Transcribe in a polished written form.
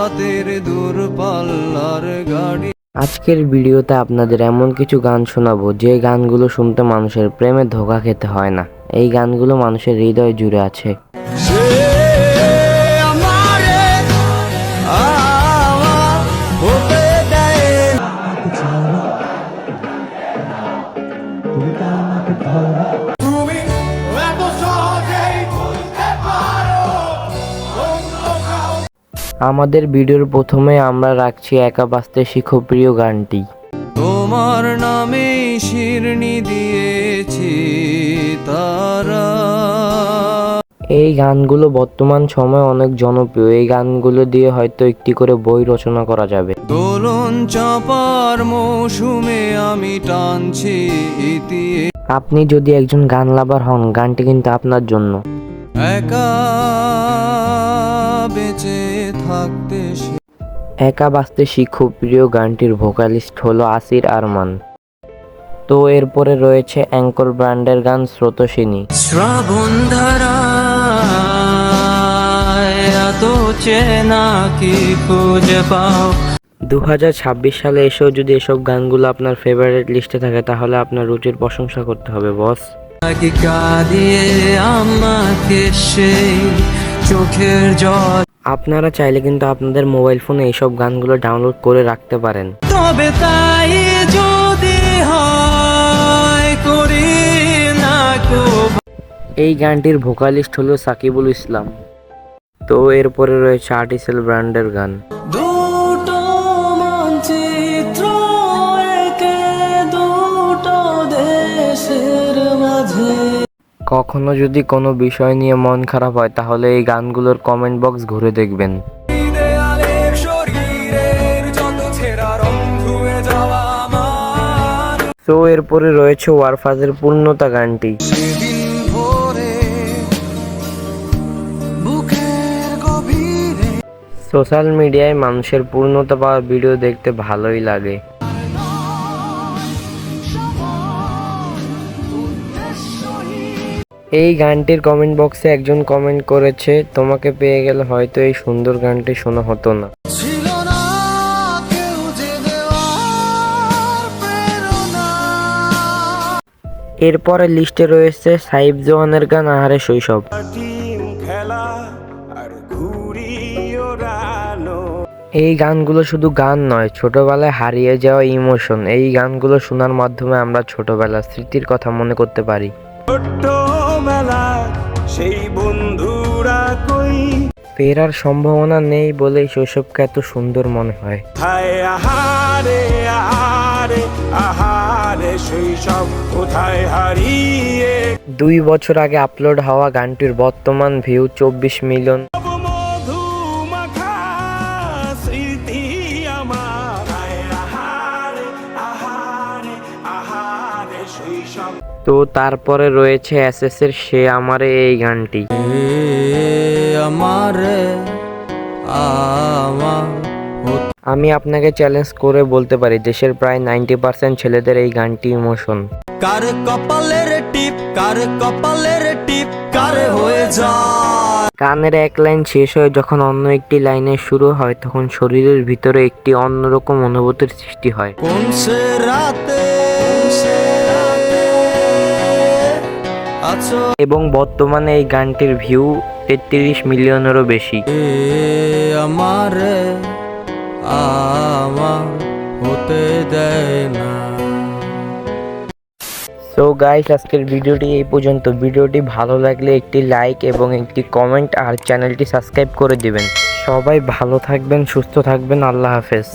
রাতের দূরপাল্লার গাড়ি। আজকের ভিডিওতে আপনাদের এমন কিছু গান শোনাবো যে গানগুলো শুনতে মানুষের প্রেমে ধোঁকা খেতে হয় না। এই গানগুলো মানুষের হৃদয় জুড়ে আছে। আমাদের ভিডিওর প্রথমে আমরা রাখছি একা বাঁচতে শিখো প্রিয় গানটি। তোমার নামে শিরনি দিয়েছি তারা। এই গানগুলো বর্তমান সময়ে অনেক জনপ্রিয়। এই গানগুলো দিয়ে হয়তো একটি করে বই রচনা করা যাবে। দোলন চাপার মৌসুমে আমি টানছি ইতিয়ে। আপনি যদি একজন গান লাভার হন, গানটি কিন্তু আপনার জন্য। একা বেঁচে থাকতে একা বাঁচতে শিখো প্রিয় গানটির ভোকালিস্ট হলো আসির আরমান। তো এরপরে রয়েছে অ্যাঙ্কর ব্র্যান্ডের গান স্রোতস্বিনী। শ্রাবণ ধারায় এত চেনা কি খুঁজে পাও। 2026 সালে এসেও যদি এসব গানগুলো আপনার ফেভারিট লিস্টে থাকে তাহলে আপনার রুচির প্রশংসা করতে হবে বস। কাঁদিয়ে আমাকে সেই চোখের জল। আপনারা চাইলে কিন্তু আপনাদের মোবাইল ফোনে এইসব গানগুলো ডাউনলোড করে রাখতে পারেন। তবে তাই যদি হয় করি না কো। এই গানটির ভোকালিস্ট হলো সাকিবুল ইসলাম। তো এরপরে রয়েছে আর্টিসেল ব্র্যান্ডের গান। দুটো মানচিত্র একে দুটো দেশের মাঝে। কখনো যদি কোনো বিষয় নিয়ে মন খারাপ হয় তাহলে এই গানগুলোর কমেন্ট বক্স ঘুরে দেখবেন। তো এরপরে রয়েছে ওয়ারফাজের পূর্ণতা গানটি। সোশ্যাল মিডিয়ায় মানুষের পূর্ণতা পাওয়ার ভিডিও দেখতে ভালোই লাগে। এই গানটির কমেন্ট বক্সে একজন কমেন্ট করেছে, তোমাকে পেয়ে গেলে হয়তো এই সুন্দর গানটি শোনা হতো না। এরপরে লিস্টে রয়েছে সাইব জওয়ানের গান আহারে শৈশব। এই গানগুলো শুধু গান নয়, ছোটবেলায় হারিয়ে যাওয়া ইমোশন। এই গানগুলো শোনার মাধ্যমে আমরা ছোটবেলার স্মৃতির কথা মনে করতে পারি। সেই বন্ধুরা কই ফেরার সম্ভাবনা নেই বলেই শৈশবকে এত সুন্দর মনে হয়। 2 বছর আগে আপলোড হওয়া গানটির বর্তমান ভিউ 24 মিলিয়ন। তো তারপরে রয়েছে এসএস এর সে আমারে এই গানটি। আমি আপনাকে চ্যালেঞ্জ করে বলতে পারি দেশের প্রায় 90% ছেলেদের এই গানটি ইমোশন। কার কপালের টিপ, কার কপালের টিপ, কার হয়ে যায়। গানের এক লাইন শেষ হয়ে যখন অন্য একটি লাইনে শুরু হয় তখন শরীরের ভিতরে একটি অন্যরকম অনুভূতির সৃষ্টি হয়। কোন সে রাতে এবং বর্তমানে এই গানটির ভিউ 33 মিলিয়নেরও বেশি। আমার হতে দেয় না। সো গাইস, আজকের ভিডিওটি এই পর্যন্ত। ভিডিওটি ভালো লাগলে একটি লাইক এবং একটি কমেন্ট আর চ্যানেলটি সাবস্ক্রাইব করে দিবেন। সবাই ভালো থাকবেন, সুস্থ থাকবেন। আল্লাহ হাফেজ।